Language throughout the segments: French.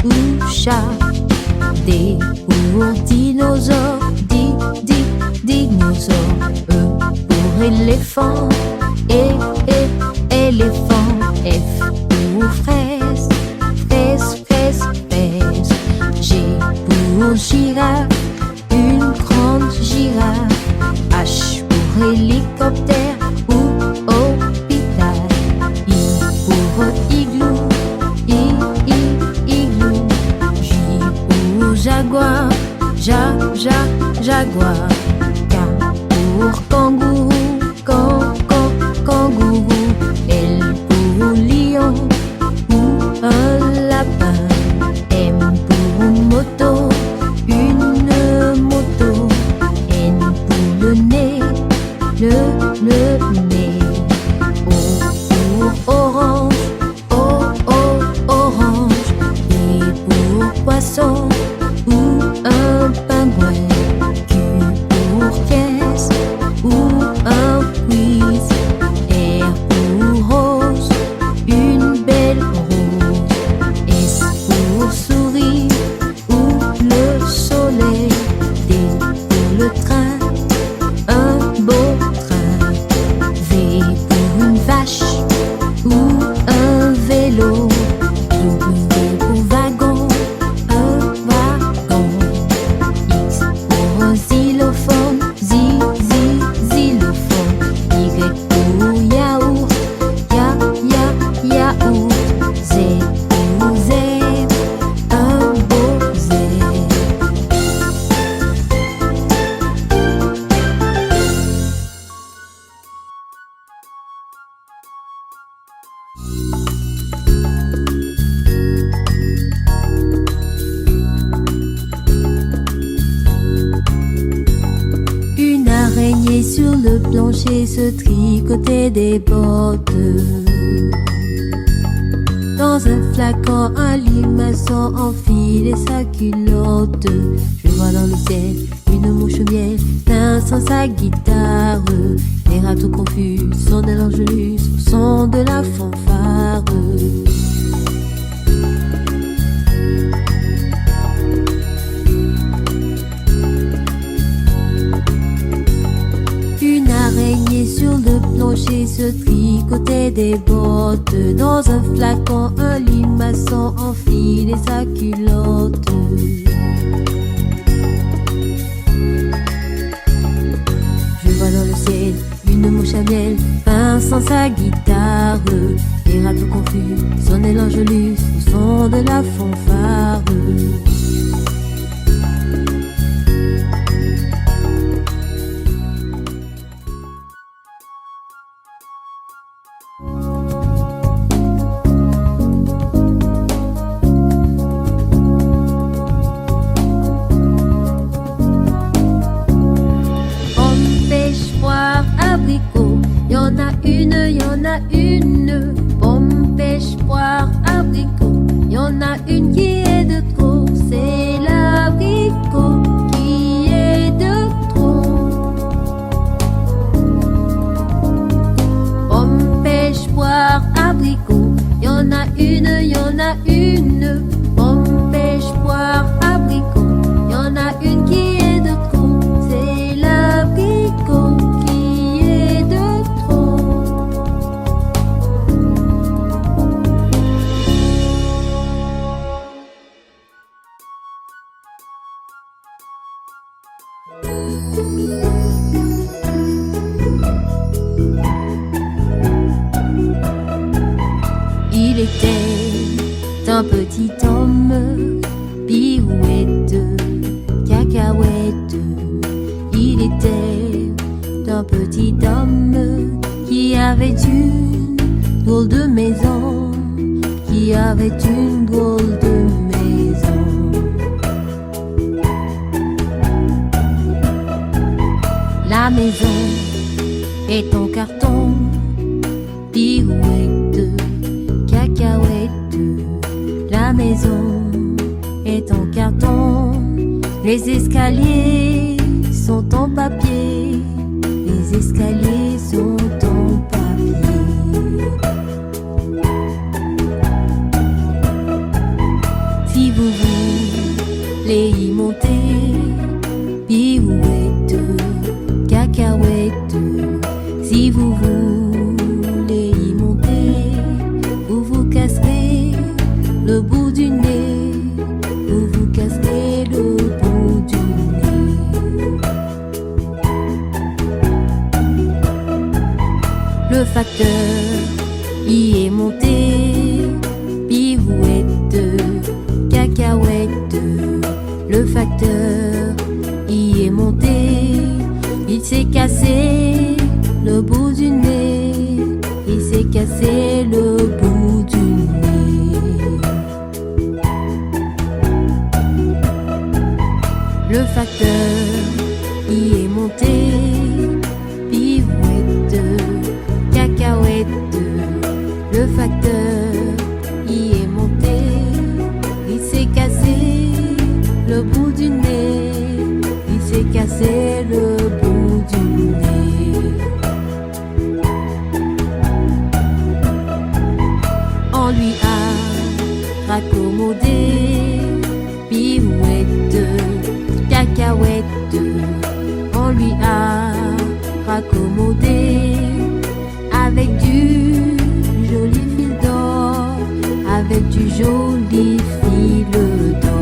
ou chat. D pour dinosaure, dinosaure. E pour éléphant, éléphant. F pour fraise, fraise. G pour girafe, une grande girafe. H pour hélicoptère ou hôpital. I pour igloo, igloo. J pour jaguar, jaguar. K pour kangourou, kangourou. L pour lion ou un lapin. M pour moto, une moto. N pour le nez, le nez. O pour orange, orange. P pour poisson ou un pingouin. Q pour caisse ou un quiz. R pour rose, une belle rose. S pour souris ou le soleil. T pour le train, un beau train. V pour une vache ou un vélo. W pour wagon, un wagon. X pour un xylophone, xylophone. Y pour yaourt, yaourt. Z pour zèbre, un beau zèbre. Une araignée sur le plancher se tricotait des bottes. Dans un flacon, un limaçon enfilait sa culotte. Je vois dans le ciel une mouche au miel, dansant sa guitare. Les rats tout confus sonnent l'angelus au son de la fanfare. Une araignée sur le plancher se tricotait des bottes. Dans un flacon, un limaçon enfilait sa culotte. Je vois dans le ciel une mouche à miel, pinçant sa guitare. Les rats tout confus sonnaient l'angelus au son de la fanfare. Une pomme, pêche, poire, abricot. Y en a une qui est de trop, c'est l'abricot qui est de trop. Pomme, pêche, poire, abricot. Y en a une. Pomme, pêche, poire, abricot. Y en a une qui est de trop, c'est l'abricot qui est de trop. Il était un petit homme, pirouette, cacahuète. Il était un petit homme qui avait une drôle de maison, qui avait une drôle de maison. La maison est en carton, pirouette, cacahuète. La maison est en carton, les escaliers sont en papier, les escaliers sont en papier. Si vous voulez y monter, pirouette, cacahuète. Si vous voulez y monter, vous vous casserez le bout du nez, vous vous casserez le bout du nez. Le facteur y est monté, pirouette, cacahuète. Le facteur y est monté, il s'est cassé le bout du nez, il s'est cassé le bout du nez. Le facteur y est monté, pirouette, cacahuète. Le facteur y est monté, il s'est cassé le bout du nez, il s'est cassé le bout du nez. On lui a raccommodé, pirouette, cacahuète. On lui a raccommodé avec du joli fil d'or, avec du joli fil d'or.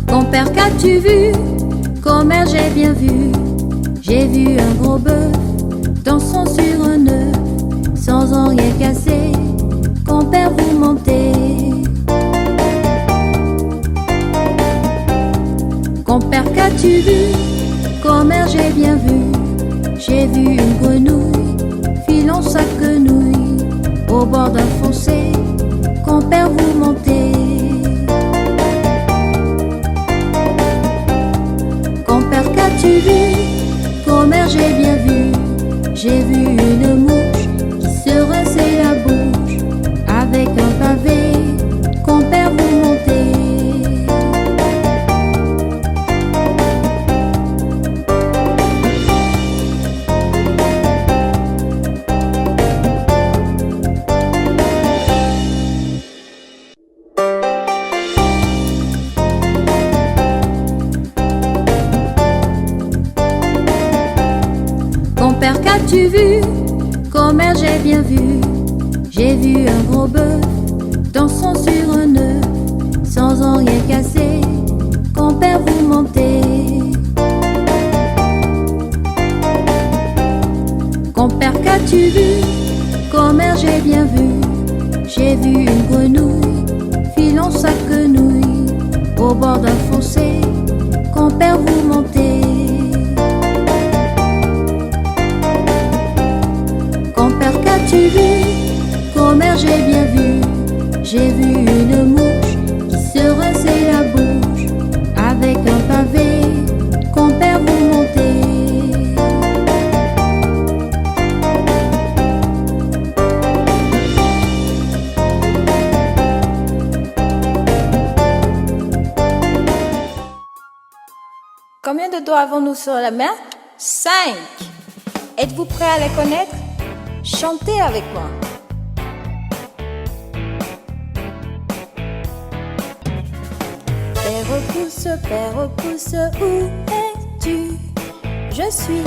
Compère, qu'as-tu vu? Commère, j'ai bien vu. J'ai vu un gros bœuf dansant sur un œuf, sans en rien casser. Compère, vous mentez. Compère, qu'as-tu vu? Commère, j'ai bien vu. J'ai vu une grenouille filant sa quenouille au bord d'un fossé. Compère, vous mentez. Compère, qu'as-tu vu? Commère, j'ai bien vu. J'ai vu une mouche qui se rinçait la bouche avec un pavé. Compère, vous mentez. Compère, qu'as-tu vu? Commère, j'ai bien vu. J'ai vu un gros bœuf dansant sur un œuf, sans en rien casser. Compère, vous mentez. Compère, qu'as-tu vu? Commère, j'ai bien vu. J'ai vu une grenouille filant sa quenouille au bord d'un fossé. Compère, vous mentez. Compère, qu'as-tu vu? Commère, j'ai bien vu. J'ai vu une mouche qui se rinçait la bouche avec un pavé. Compère, vous mentez. Combien de doigts avons-nous sur la main? 5. Êtes-vous prêts à les connaître? Chantez avec moi. Père pousse, où es-tu? Je suis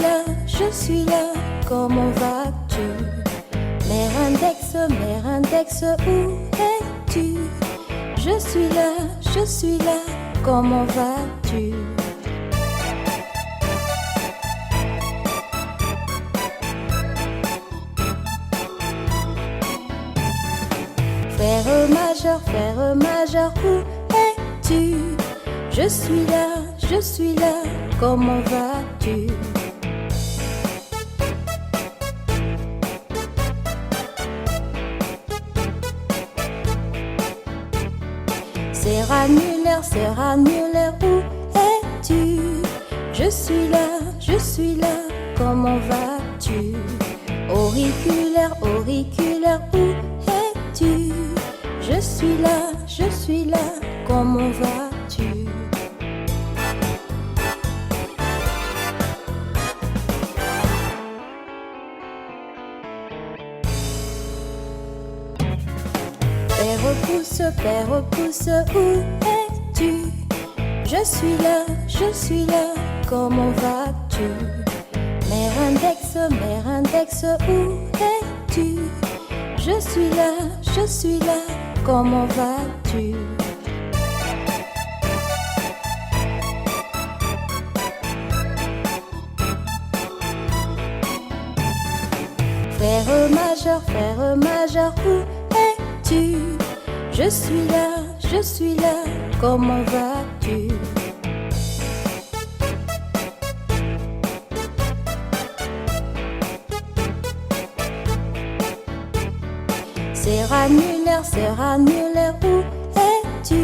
là, comment vas-tu? Mère index, où es-tu? es-tu? Je suis là, comment vas-tu? Faire majeur, où es-tu? Je suis là, comment vas-tu? Serra Muller, où es-tu? Je suis là, comment vas-tu? Auriculaire, où es-tu? Je suis là, comment vas-tu? Père repousse, où es-tu? Je suis là, comment vas-tu? Mère index, où es-tu? Je suis là, comment vas-tu? Frère majeur, où es-tu? Je suis là, comment vas-tu? Serra Muller, où es-tu?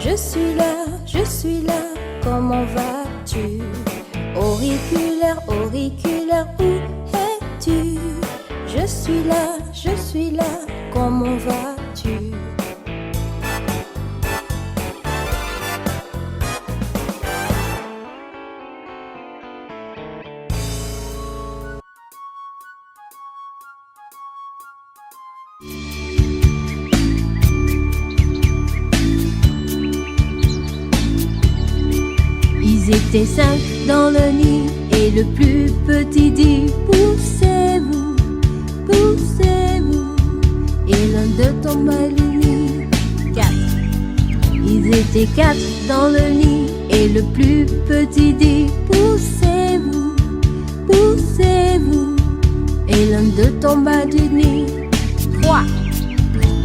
Je suis là, comment vas-tu? Auriculaire, où es-tu? Je suis là, comment vas-tu? Ils étaient 5 dans le nid et le plus petit dit poussez-vous, poussez-vous. Et l'un d'eux tomba du nid. 4. Ils étaient 4 dans le nid et le plus petit dit poussez-vous, poussez-vous. Et l'un d'eux tomba du nid. 3.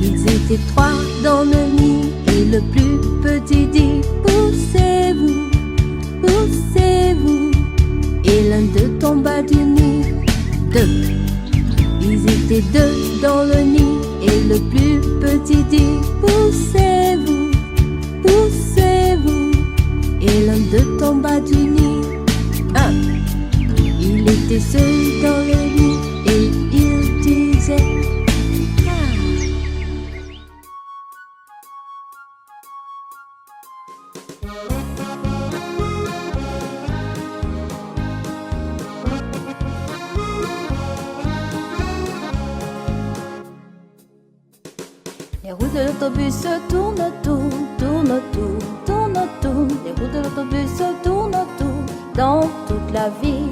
Ils étaient 3 dans le nid et le plus petit dit poussez-vous, poussez-vous. Et l'un d'eux tomba du nid. 2. Ils étaient 2 dans le nid et le plus petit dit poussez-vous, poussez-vous. Et l'un d'eux tomba du nid. 1. Il était seul dans le nid et il disait Les roues de l'autobus tournent autour, tournent autour, tournent autour. Les roues de l'autobus tournent autour dans toute la ville.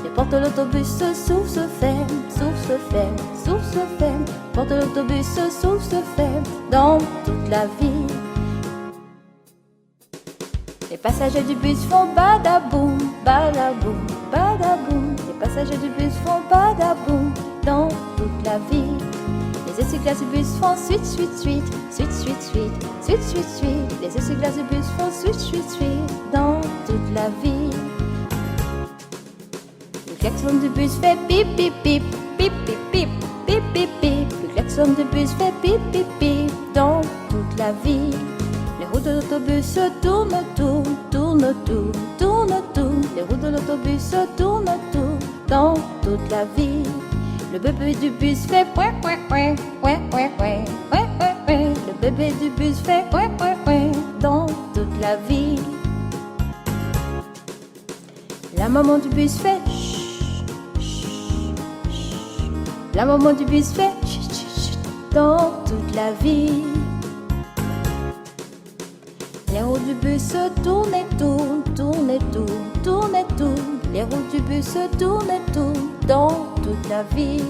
Les portes de l'autobus s'ouvrent, se ferment, s'ouvrent, se ferment, s'ouvrent, se ferment. Les portes de l'autobus s'ouvrent, se ferment dans toute la ville. Les passagers du bus font badaboum, badaboum, badaboum. Les passagers du bus font badaboum dans toute la ville. Les essuie-glaces du bus font suite, suite, suite, suite, suite, suite, suite, suite, suite. Les essuie-glaces du bus font suite, suite, suite dans toute la ville. Le klaxon du bus fait pip, pip, pip, pip, pip, pip, pip, pip, pip. Le klaxon du bus fait pip, pip, pip dans toute la ville. Les roues de l'autobus tournent autour, tournent autour, tournent autour. Les roues de l'autobus tournent autour dans toute la ville. Le bébé du bus fait ouin, ouin, ouin, ouin, ouin, ouin, ouin, ouin, ouin. Le bébé du bus fait ouin, ouin, ouin dans toute la ville. La maman du bus fait chut, chut, chut. La maman du bus fait chut, chut, chut dans toute la ville. Les roues du bus tournent et tournent, tournent et tournent, tournent et tournent. Les roues du bus tournent et tournent dans toute la ville.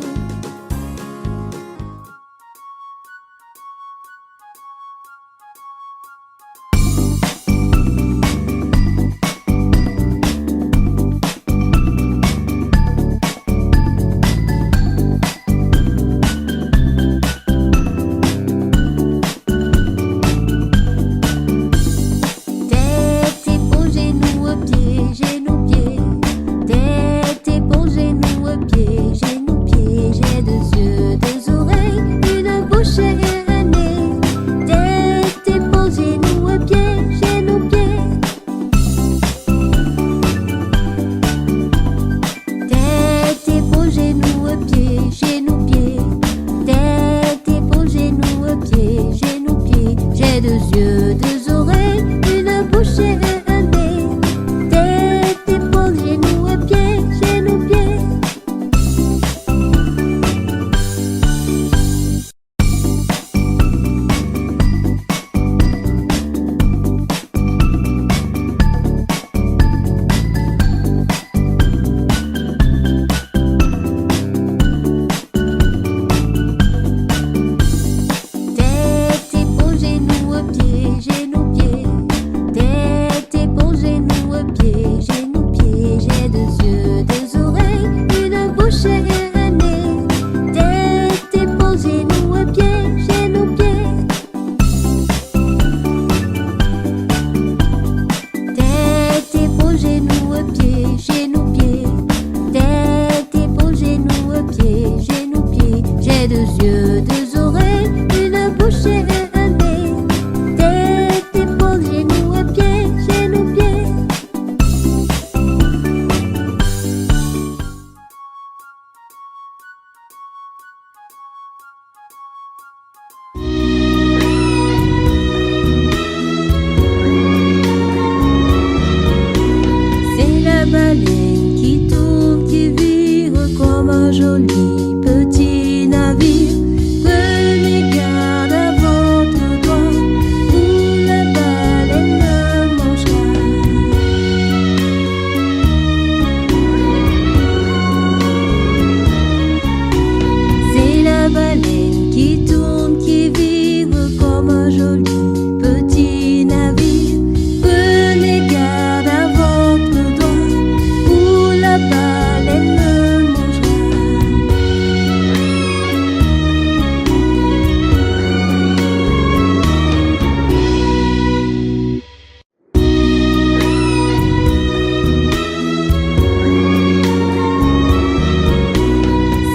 pieds, j'ai deux yeux, deux oreilles, une bouche et un nez. Tête, épaules, genoux et pieds, genoux, pieds. Tête, épaules, genoux, pieds, genoux, pieds. Tête, épaules, genoux, pieds, genoux, pieds. J'ai deux yeux, deux oreilles, une bouche et un nez. Tête, épaules, genoux, pieds, genoux, pieds. Tête, épaules, genoux, pieds, genoux, pieds. Tête, épaules, genoux, pieds, genoux, pieds. J'ai deux yeux, deux oreilles, une bouche et un nez. Tête, épaules, genoux, pieds, genoux, pieds. C'est la baleine qui tourne, qui vire comme un joli petit navire. Prenez garde à votre doigt, ou la baleine le mangera. C'est la baleine qui tourne, qui vire comme un joli petit navire. Prenez garde à votre doigt, ou la baleine le mangera.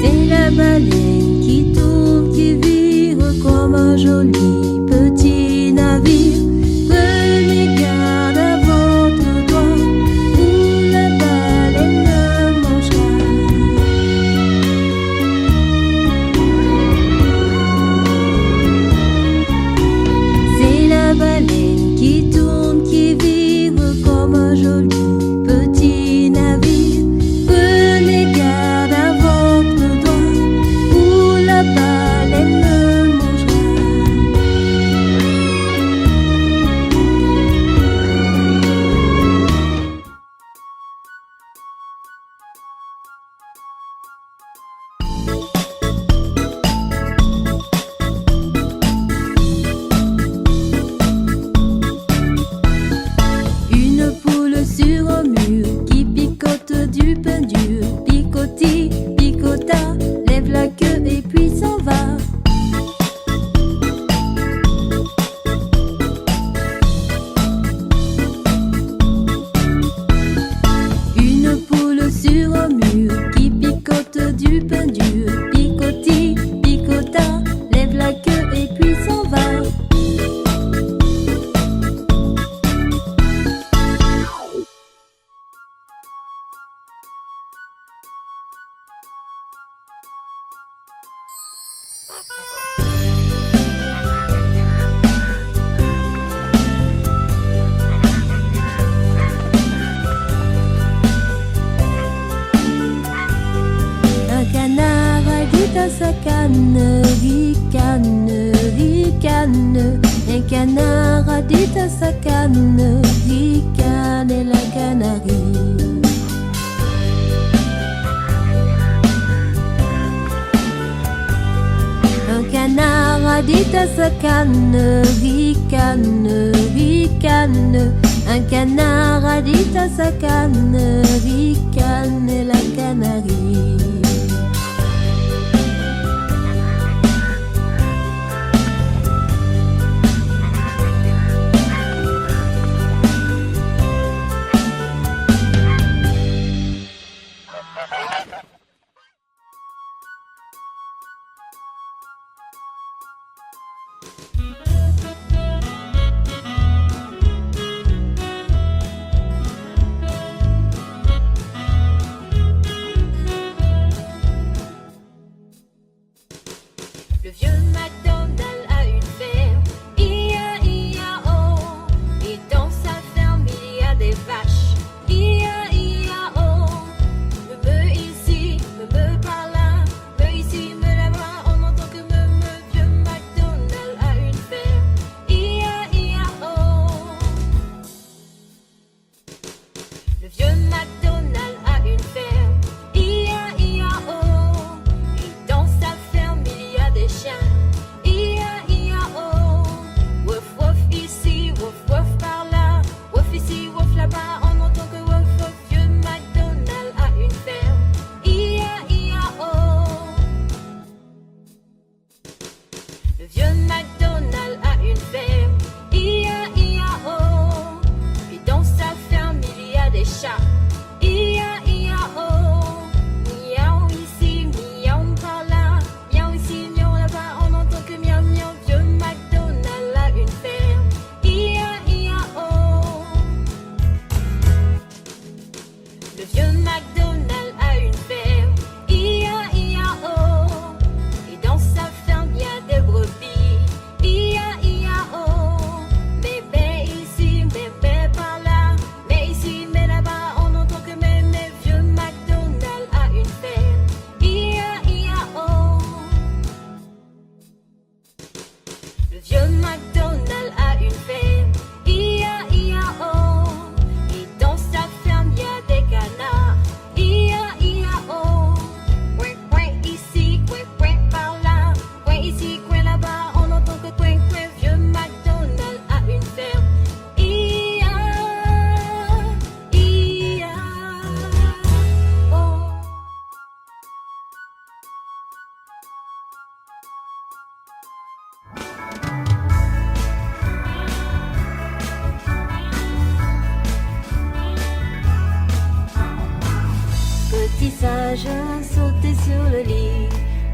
C'est la baleine qui tourne, qui vire comme un joli petit navire. Prenez garde à votre doigt, ou la baleine le mangera. C'est la baleine qui tourne, qui vire comme un joli petit navire. Prenez garde à votre doigt, ou la baleine le mangera. Une poule sur un mur qui picote du pain dur. Picoti, picota, lève la queue et puis s'en va. Une poule sur un mur qui picote du pain dur. Picoti, picota, lève la queue et puis s'en va. Un canard a dit à sa canne, ricane, ricane. Un canard a dit à sa canne, ricane et la canarie. Un canard a dit à sa canne, ricane, ricane. Un canard a dit à sa canne, ricane et la canarie. le McDonald's a une ferme. I-A-I-A-O. Et dans sa ferme, y a des canards. I-A-I-A-O. Coin, coin ici, coin, coin par là. Coin ici, coin là-bas. On entend que coin, coin. Vieux McDonald's a une ferme. I-A-I-A-O. Petit singe sautait sur le lit,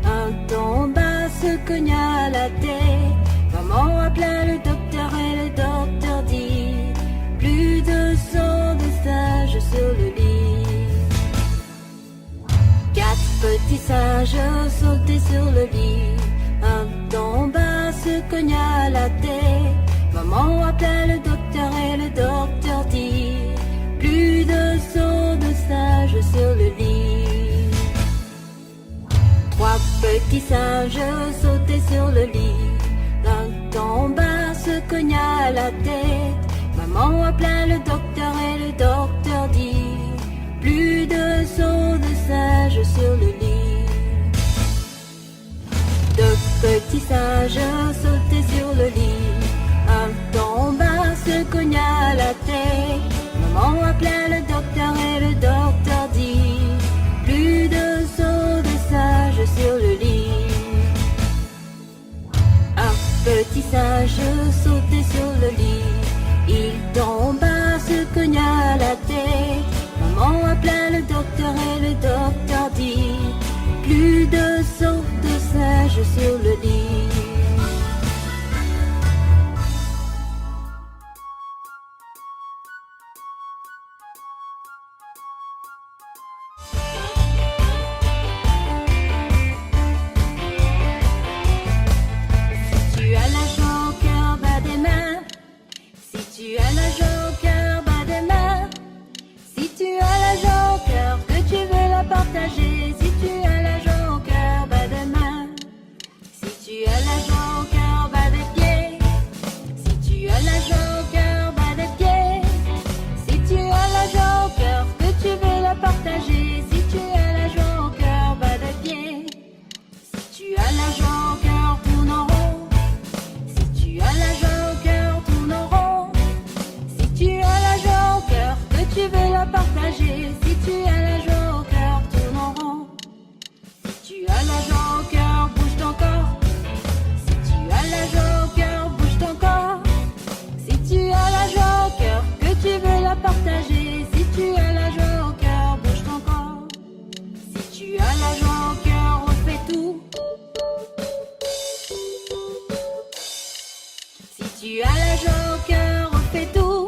un tomba se cogna à la tête. Maman appela le docteur et le docteur dit plus de sang de singe sur le lit. Quatre petits singes sautaient sur le lit, un tomba se cogna à la tête. Maman appela le docteur et le docteur dit plus de sang de singe sur le lit. Trois petits singes sautaient sur le lit, l'un tomba se cogna à la tête. Maman appela le docteur et le docteur dit plus de sang de singe sur le lit. Deux petits singes sautaient sur le lit, un tomba se cogna à la tête. Maman appela le docteur et le docteur dit plus de sang de singe sur le lit. Un petit singe sautait sur le lit, il tomba, se cogna à la tête. Maman appela le docteur et le docteur dit plus de sang de singe sur le lit. tu as l'argent au cœur, bas des mains. Si tu as l'argent au cœur, que tu veux la partager. Si tu as l'argent au cœur, bas des mains. Si tu as l'argent au cœur, bas des pieds. Si tu as l'argent au cœur, bas des pieds. Si tu as l'argent au cœur, que tu veux la partager. Si tu as l'argent au cœur, bas des pieds. Si tu as l'argent au cœur, tourne en rond. Si tu as l'argent au cœur, tourne en rond. Si tu as l'argent au cœur, que tu veux la partager. Si tu as l'argent au cœur, tourne en rond. Si tu as l'argent au cœur, bouge ton corps. Si tu as l'argent au cœur, bouge ton corps. Si tu as l'argent au cœur, que tu veux la partager. Si tu as l'argent au cœur, bouge ton corps. Si tu as l'argent au cœur, refais tout. Si tu as l'argent au cœur, refais tout.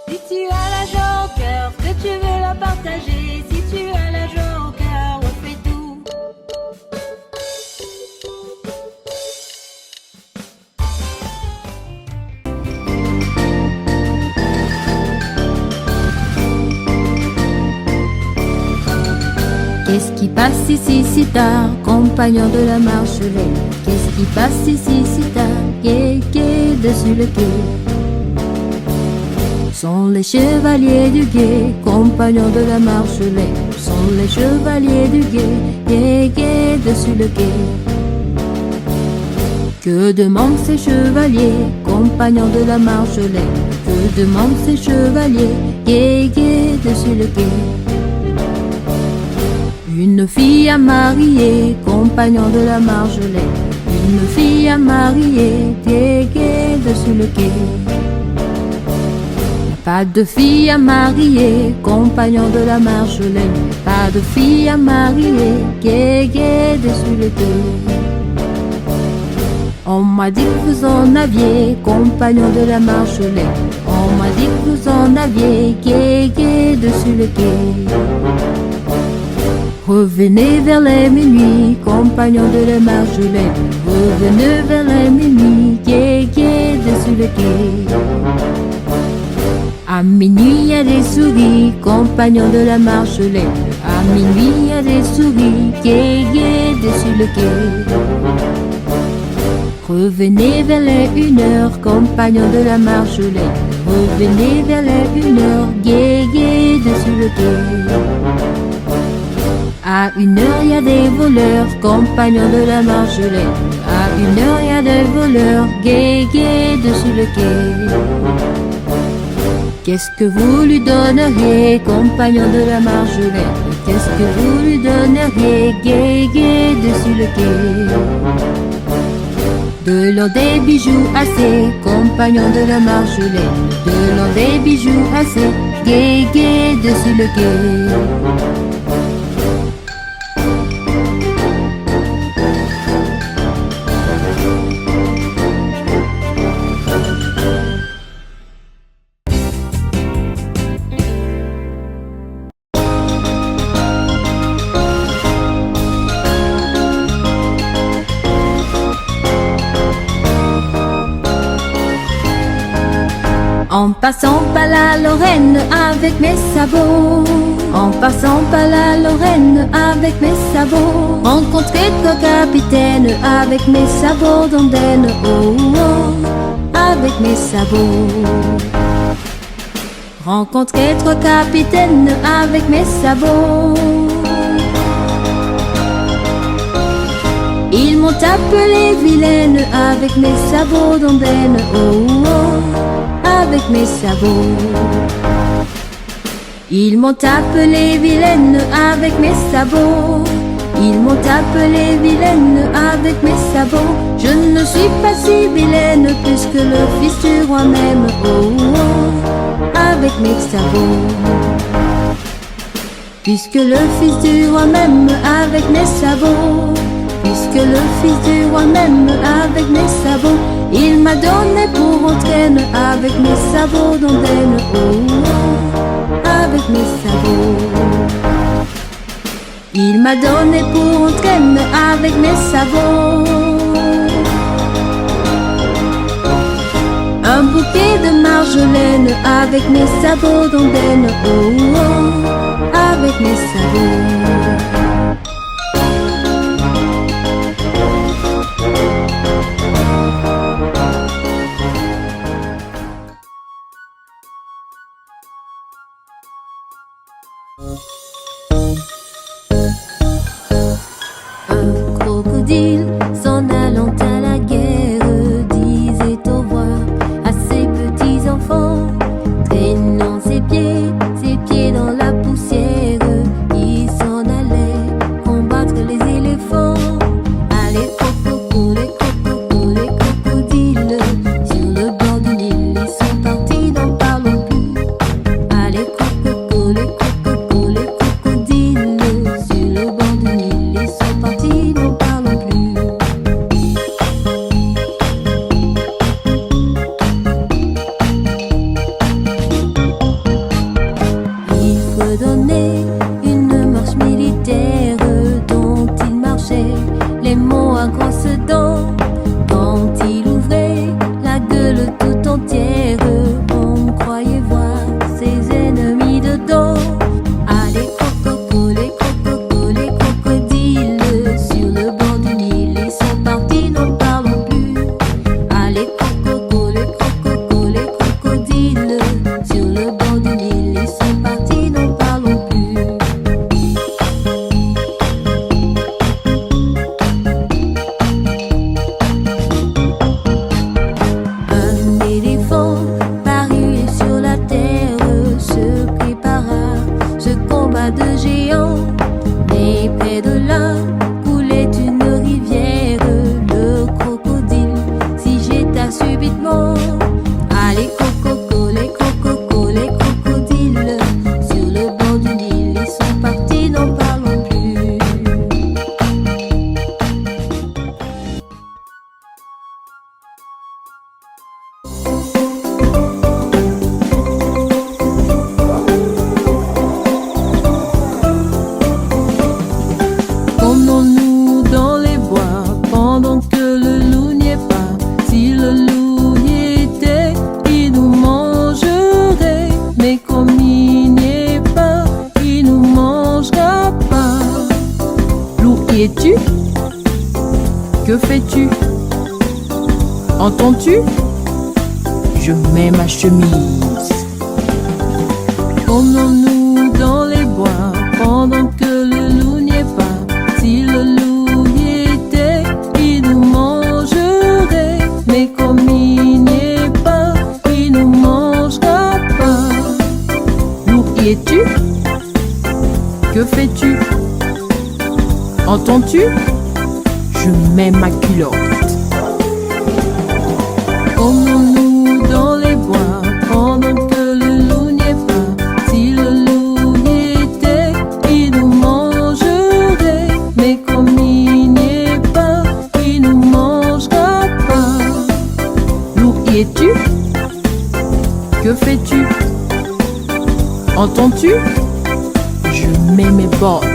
Si tu as l'argent au cœur, que tu veux la partager. Si tu as l'argent au cœur, refais tout. Qu'est-ce qui passe ici si tard, compagnon de la Marjolaine? Qu'est-ce qui passe ici si tard, quai dessus le quai? Sont les chevaliers du guet, compagnons de la Marjolaine. Sont les chevaliers du guet, quai dessus le quai. Que demandent ces chevaliers, compagnons de la Marjolaine? Que demandent ces chevaliers, quai dessus le quai? Une fille à marier, compagnon de la Marjolaine. Une fille à marier, quai dessus le quai. Pas de fille à marier, compagnon de la Marjolaine. Pas de fille à marier, quai dessus le quai. On m'a dit que vous en aviez, compagnon de la Marjolaine. On m'a dit que vous en aviez, quai dessus le quai. Revenez vers les minuit, compagnons de la Marjolaine. Revenez vers les minuit, quai dessus le quai. À minuit, il y a des souris, compagnons de la Marjolaine. À minuit, il y a des souris gai dessus le quai. Revenez vers les 1h, compagnons de la Marjolaine. Revenez vers les 1h, gai dessus le quai. À 1h, il y a des voleurs, compagnons de la Marjolaine. À 1h, il y a des voleurs, gai dessus le quai. Qu'est-ce que vous lui donneriez, compagnon de la Marjolaine? Qu'est-ce que vous lui donneriez, gai dessus le quai? De l'or, des bijoux assez, compagnon de la Marjolaine. De l'or, des bijoux assez, gai dessus le quai. En passant par la Lorraine avec mes sabots, en passant par la Lorraine avec mes sabots, rencontrer trois capitaines avec mes sabots d'ondaine, oh, oh, avec mes sabots. Rencontrer trois capitaines avec mes sabots. Ils m'ont appelé vilaine avec mes sabots d'ondaine, oh, oh, avec mes sabots. Ils m'ont appelé vilaine avec mes sabots. Ils m'ont appelé vilaine avec mes sabots. Je ne suis pas si vilaine puisque le fils du roi m'aime, oh, oh, avec mes sabots. Puisque le fils du roi m'aime avec mes sabots. Puisque le fils du roi m'aime avec mes sabots. Il m'a donné pour entraîne avec mes sabots d'ondaine, oh, oh, avec mes sabots. Il m'a donné pour entraîne avec mes sabots. Un bouquet de marjolaine avec mes sabots d'ondaine, oh, oh, avec mes sabots. Un crocodile s'en allant à la guerre disait au revoir à ses petits enfants, traînant ses pieds dans la poussière. Il s'en allait combattre les éléphants. Allez coco, les crocodiles sur le bord du Nil, ils sont partis, n'en parlons plus. Allez coco, les crocodiles sur le bord du Nil, ils sont partis, n'en parlons plus. Il fredonnait une marche militaire dont il marchait, les mots à grosses dents. Quand il ouvrait la gueule tout entière, on croyait voir ses ennemis dedans. Allez coco, les crocodiles sur le bord du Nil, ils sont partis, n'en parlons plus. Allez coco, les crocodiles sur le bord du Nil, ils sont partis, n'en parlons plus. Que fais-tu? Entends-tu? Je mets ma chemise. Promenons-nous dans les bois pendant que le loup n'y est pas. Si le loup y était, il nous mangerait. Mais comme il n'y est pas, il nous mangera pas. Loup, y es-tu? Que fais-tu? Entends-tu? Je mets ma culotte. Promenons-nous dans les bois pendant que le loup n'y est pas. Si le loup y était, il nous mangerait. Mais comme il n'y est pas, il nous mangera pas. Loup, y es-tu? Que fais-tu? Entends-tu? Je mets mes bottes.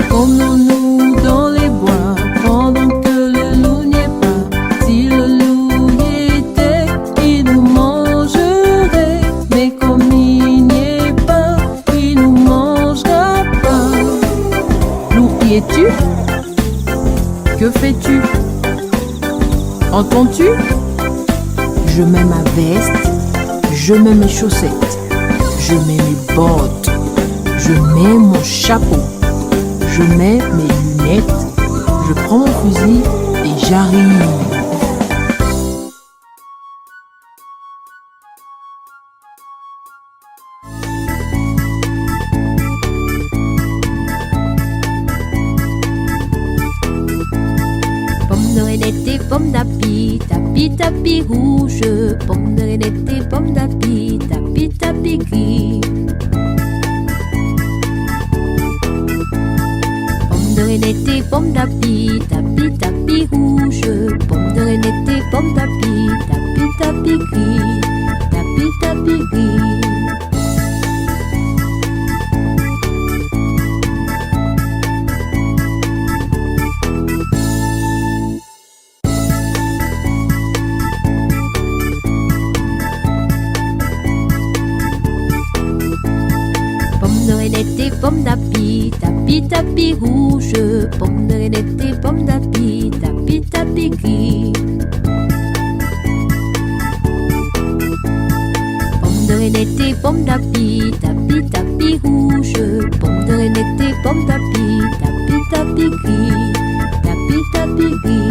Promenons-nous dans les bois pendant que le loup n'y est pas. Si le loup y était, il nous mangerait. Mais comme il n'y est pas, il nous mangera pas. Loup, y es-tu? Que fais-tu? Entends-tu? Je mets ma veste, je mets mes chaussettes, je mets mes bottes, je mets mon chapeau. Je mets mes lunettes, je prends mon fusil et j'arrive. Pomme de reinette et pomme d'api, tapi tapi rouge. Pomme de reinette et pomme d'api, tapi tapi gris. Pomme de reinette et pomme d'api, tapi tapi rouge. Pomme de reinette et pomme d'api, tapi tapi gris, tapi tapi gris. Pomme de reinette et pomme d'api, tapi tapi rouge. Pomme de reinette et pomme d'api, tapi tapi gris. Pomme de reinette et pomme d'api, tapi tapi rouge. Pomme de reinette et pomme d'api, tapi tapi gris, tapi tapi gris.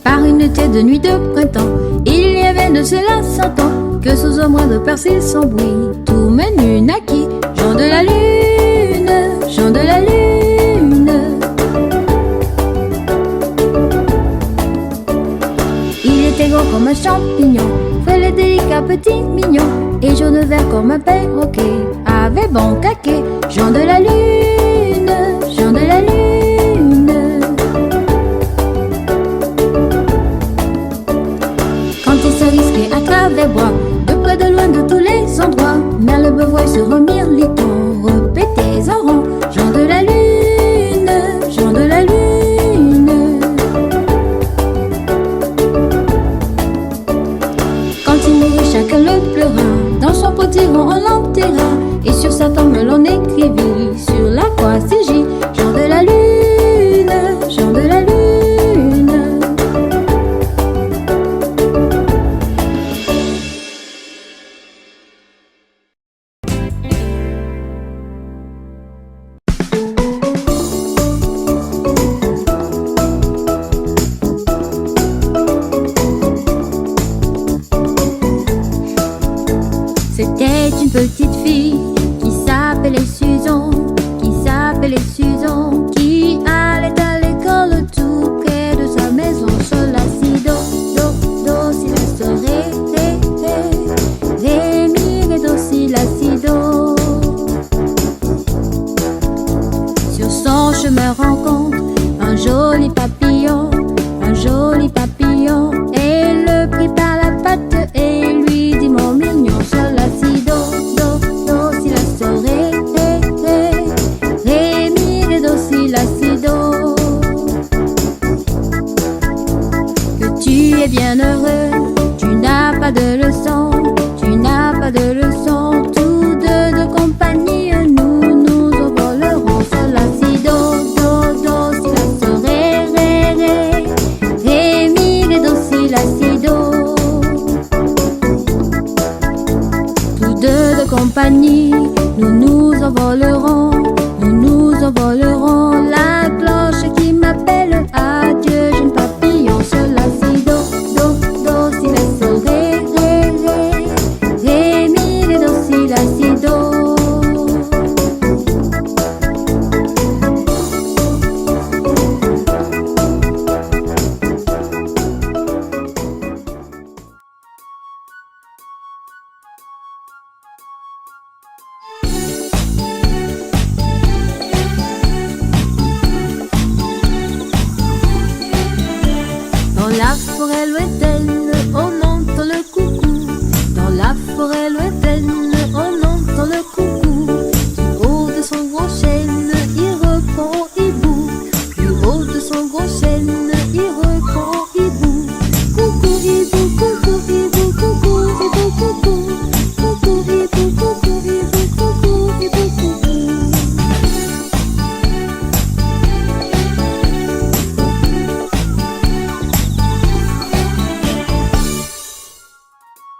Par une tiède nuit de printemps, il y avait de cela 100 ans, que sous un mois de persil sans bruit, tout menu naquit, Jean de la Lune, Jean de la Lune. Il était gros comme un champignon, frêle et délicat, petit, mignon, et jaune vert comme un perroquet, avait bon caquet, Jean de la Lune, Jean de la Lune. À travers bois, de près de loin de tous les endroits, merle, beuvroy se remirent liton, répétés en rond, Jean de la Lune, Jean de la Lune. Quand il mourut, chacun le pleura, dans son potiron on l'enterra, et sur sa tombe l'on écrivit sur la es bien heureux. Tu n'as pas de leçon, tu n'as pas de leçon. Tous deux de compagnie, nous nous envolerons. Sol, la, si, do, do, do, si, la, so, ré, ré, ré. Ré, mi, ré, do, si, la, si, do. Tous deux de compagnie, nous nous envolerons. Nous nous envolerons. La cloche qui m'appelle, adieu, jeune papillon. Sol, la, si, do, do, do, si, la, so, ré, ré, ré. Ré, mi, ré, do, si, la, si, do. Dans la forêt lointaine, on entend le coucou. Dans la forêt lointaine, on entend le coucou. Du haut de son gros chêne, il reprend au hibou. Du haut de son gros chêne.